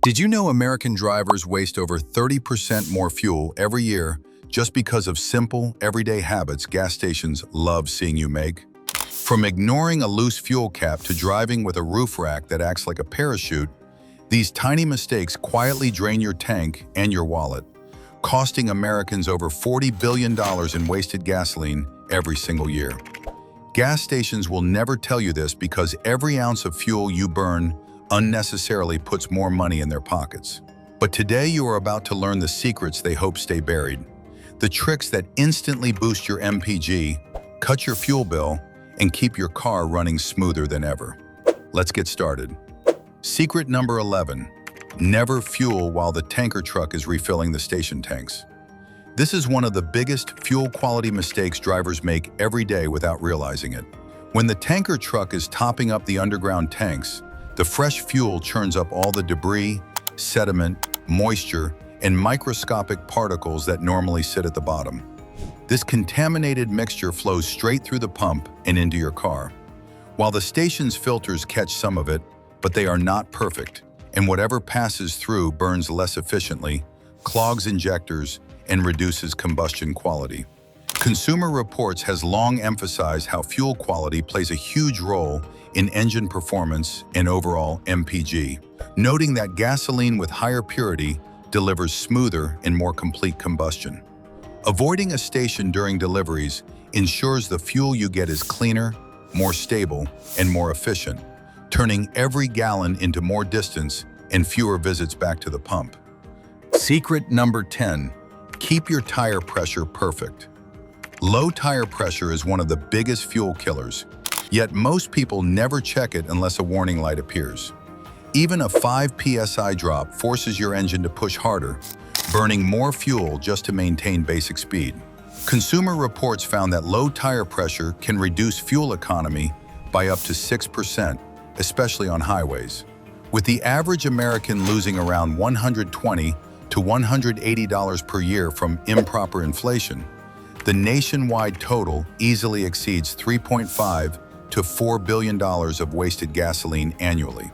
Did you know American drivers waste over 30% more fuel every year just because of simple, everyday habits gas stations love seeing you make? From ignoring a loose fuel cap to driving with a roof rack that acts like a parachute, these tiny mistakes quietly drain your tank and your wallet, costing Americans over $40 billion in wasted gasoline every single year. Gas stations will never tell you this because every ounce of fuel you burn unnecessarily puts more money in their pockets. But today you are about to learn the secrets they hope stay buried. The tricks that instantly boost your MPG, cut your fuel bill, and keep your car running smoother than ever. Let's get started. Secret number 11. Never fuel while the tanker truck is refilling the station tanks. This is one of the biggest fuel quality mistakes drivers make every day without realizing it. When the tanker truck is topping up the underground tanks, the fresh fuel churns up all the debris, sediment, moisture, and microscopic particles that normally sit at the bottom. This contaminated mixture flows straight through the pump and into your car. While the station's filters catch some of it, but they are not perfect, and whatever passes through burns less efficiently, clogs injectors, and reduces combustion quality. Consumer Reports has long emphasized how fuel quality plays a huge role in engine performance and overall MPG, noting that gasoline with higher purity delivers smoother and more complete combustion. Avoiding a station during deliveries ensures the fuel you get is cleaner, more stable, and more efficient, turning every gallon into more distance and fewer visits back to the pump. Secret number 10. Keep your tire pressure perfect. Low tire pressure is one of the biggest fuel killers, yet most people never check it unless a warning light appears. Even a 5 psi drop forces your engine to push harder, burning more fuel just to maintain basic speed. Consumer Reports found that low tire pressure can reduce fuel economy by up to 6%, especially on highways. With the average American losing around $120 to $180 per year from improper inflation, the nationwide total easily exceeds $3.5 to $4 billion of wasted gasoline annually.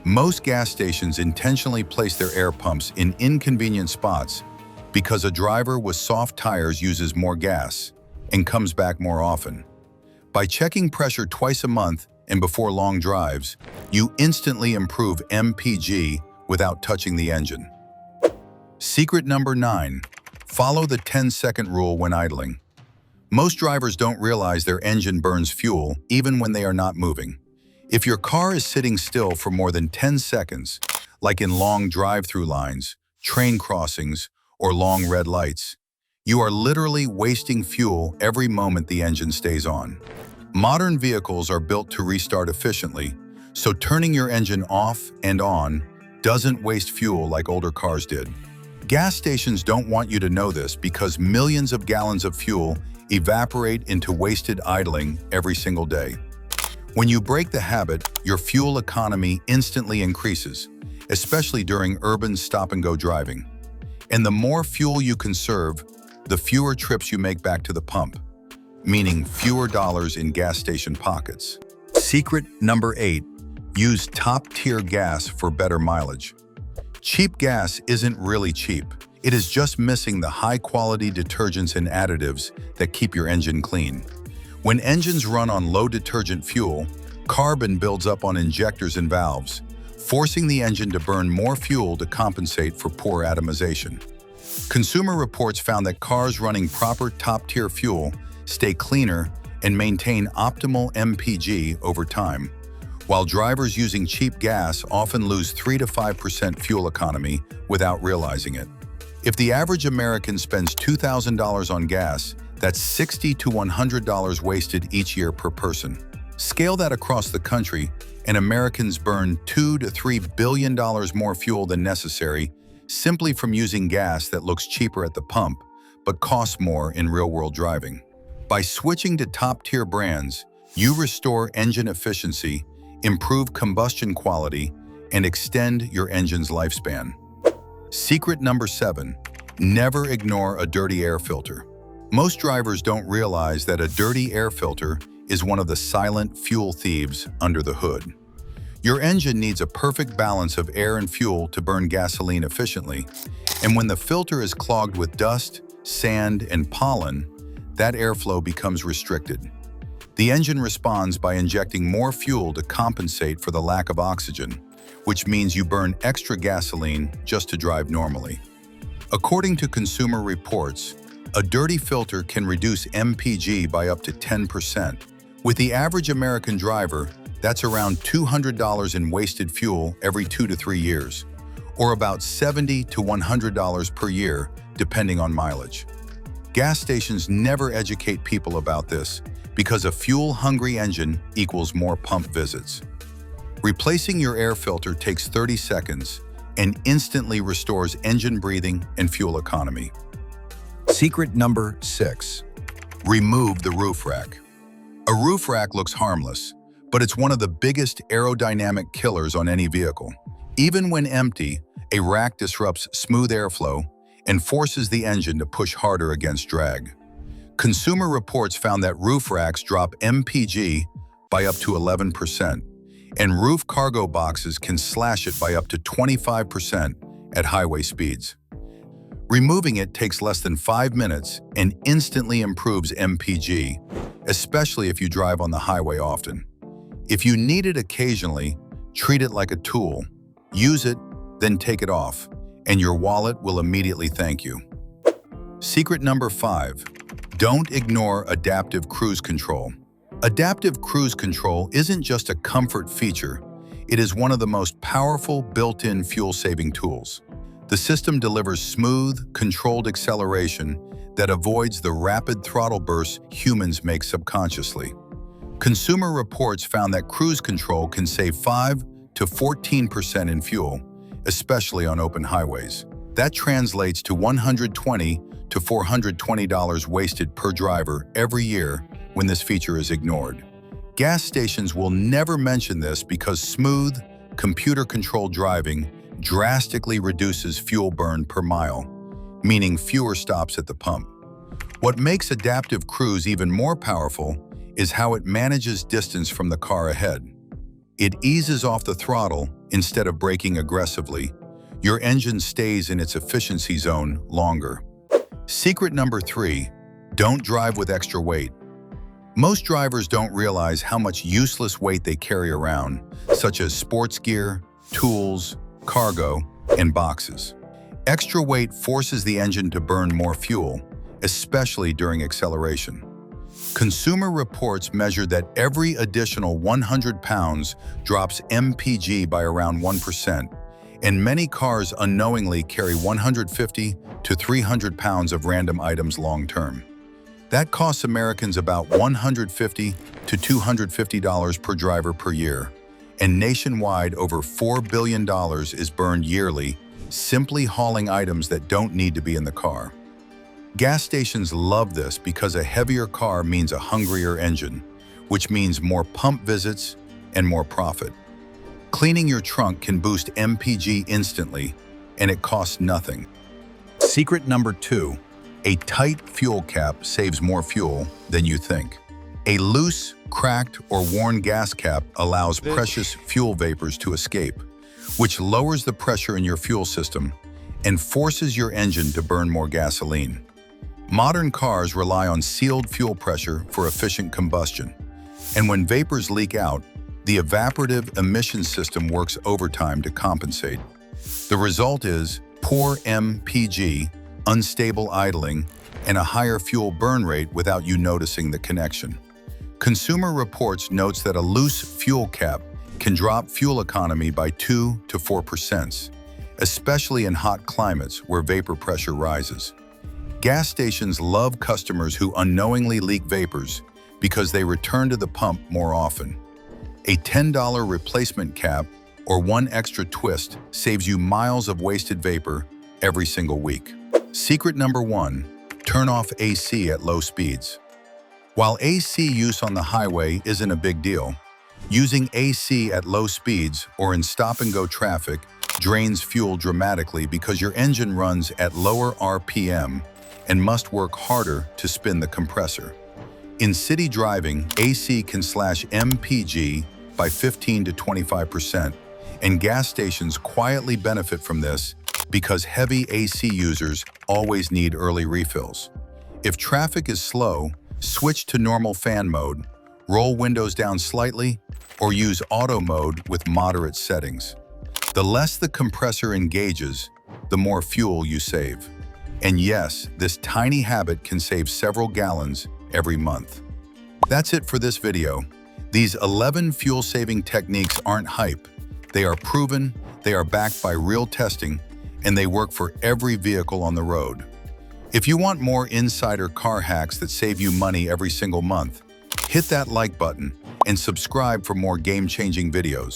Most gas stations intentionally place their air pumps in inconvenient spots because a driver with soft tires uses more gas and comes back more often. By checking pressure twice a month and before long drives, you instantly improve MPG without touching the engine. Secret number 9. Follow the 10-second rule when idling. Most drivers don't realize their engine burns fuel even when they are not moving. If your car is sitting still for more than 10 seconds, like in long drive-through lines, train crossings, or long red lights, you are literally wasting fuel every moment the engine stays on. Modern vehicles are built to restart efficiently, so turning your engine off and on doesn't waste fuel like older cars did. Gas stations don't want you to know this because millions of gallons of fuel evaporate into wasted idling every single day. When you break the habit, your fuel economy instantly increases, especially during urban stop-and-go driving. And the more fuel you conserve, the fewer trips you make back to the pump, meaning fewer dollars in gas station pockets. Secret number 8. Use top-tier gas for better mileage. Cheap gas isn't really cheap. It is just missing the high-quality detergents and additives that keep your engine clean. When engines run on low detergent fuel, carbon builds up on injectors and valves, forcing the engine to burn more fuel to compensate for poor atomization. Consumer Reports found that cars running proper top-tier fuel stay cleaner and maintain optimal MPG over time, while drivers using cheap gas often lose 3 to 5% fuel economy without realizing it. If the average American spends $2,000 on gas, that's $60 to $100 wasted each year per person. Scale that across the country, and Americans burn $2 to $3 billion more fuel than necessary simply from using gas that looks cheaper at the pump, but costs more in real-world driving. By switching to top-tier brands, you restore engine efficiency, improve combustion quality, and extend your engine's lifespan. Secret number 7. Never ignore a dirty air filter. Most drivers don't realize that a dirty air filter is one of the silent fuel thieves under the hood. Your engine needs a perfect balance of air and fuel to burn gasoline efficiently, and when the filter is clogged with dust, sand, and pollen, that airflow becomes restricted. The engine responds by injecting more fuel to compensate for the lack of oxygen, which means you burn extra gasoline just to drive normally. According to Consumer Reports, a dirty filter can reduce MPG by up to 10%. With the average American driver, that's around $200 in wasted fuel every 2 to 3 years, or about $70 to $100 per year, depending on mileage. Gas stations never educate people about this because a fuel-hungry engine equals more pump visits. Replacing your air filter takes 30 seconds and instantly restores engine breathing and fuel economy. Secret number 6. Remove the roof rack. A roof rack looks harmless, but it's one of the biggest aerodynamic killers on any vehicle. Even when empty, a rack disrupts smooth airflow and forces the engine to push harder against drag. Consumer Reports found that roof racks drop MPG by up to 11%, and roof cargo boxes can slash it by up to 25% at highway speeds. Removing it takes less than 5 minutes and instantly improves MPG, especially if you drive on the highway often. If you need it occasionally, treat it like a tool. Use it, then take it off, and your wallet will immediately thank you. Secret number 5. Don't ignore adaptive cruise control. Adaptive cruise control isn't just a comfort feature, it is one of the most powerful built-in fuel-saving tools. The system delivers smooth, controlled acceleration that avoids the rapid throttle bursts humans make subconsciously. Consumer Reports found that cruise control can save 5 to 14% in fuel, especially on open highways. That translates to $120 to $420 wasted per driver every year when this feature is ignored. Gas stations will never mention this because smooth, computer-controlled driving drastically reduces fuel burn per mile, meaning fewer stops at the pump. What makes adaptive cruise even more powerful is how it manages distance from the car ahead. It eases off the throttle instead of braking aggressively. Your engine stays in its efficiency zone longer. Secret number 3, don't drive with extra weight. Most drivers don't realize how much useless weight they carry around, such as sports gear, tools, cargo, and boxes. Extra weight forces the engine to burn more fuel, especially during acceleration. Consumer Reports measured that every additional 100 pounds drops MPG by around 1%, and many cars unknowingly carry 150 to 300 pounds of random items long-term. That costs Americans about $150 to $250 per driver per year, and nationwide over $4 billion is burned yearly simply hauling items that don't need to be in the car. Gas stations love this because a heavier car means a hungrier engine, which means more pump visits and more profit. Cleaning your trunk can boost MPG instantly, and it costs nothing. Secret number 2. A tight fuel cap saves more fuel than you think. A loose, cracked, or worn gas cap allows precious fuel vapors to escape, which lowers the pressure in your fuel system and forces your engine to burn more gasoline. Modern cars rely on sealed fuel pressure for efficient combustion, and when vapors leak out, the evaporative emission system works overtime to compensate. The result is poor MPG, unstable idling, and a higher fuel burn rate without you noticing the connection. Consumer Reports notes that a loose fuel cap can drop fuel economy by 2 to 4%, especially in hot climates where vapor pressure rises. Gas stations love customers who unknowingly leak vapors because they return to the pump more often. A $10 replacement cap or one extra twist saves you miles of wasted vapor every single week. Secret number 1, turn off AC at low speeds. While AC use on the highway isn't a big deal, using AC at low speeds or in stop-and-go traffic drains fuel dramatically because your engine runs at lower RPM and must work harder to spin the compressor. In city driving, AC can slash MPG by 15 to 25%, and gas stations quietly benefit from this because heavy AC users always need early refills. If traffic is slow, switch to normal fan mode, roll windows down slightly, or use auto mode with moderate settings. The less the compressor engages, the more fuel you save. And yes, this tiny habit can save several gallons every month. That's it for this video. These 11 fuel-saving techniques aren't hype. They are proven, they are backed by real testing, and they work for every vehicle on the road. If you want more insider car hacks that save you money every single month, hit that like button and subscribe for more game-changing videos.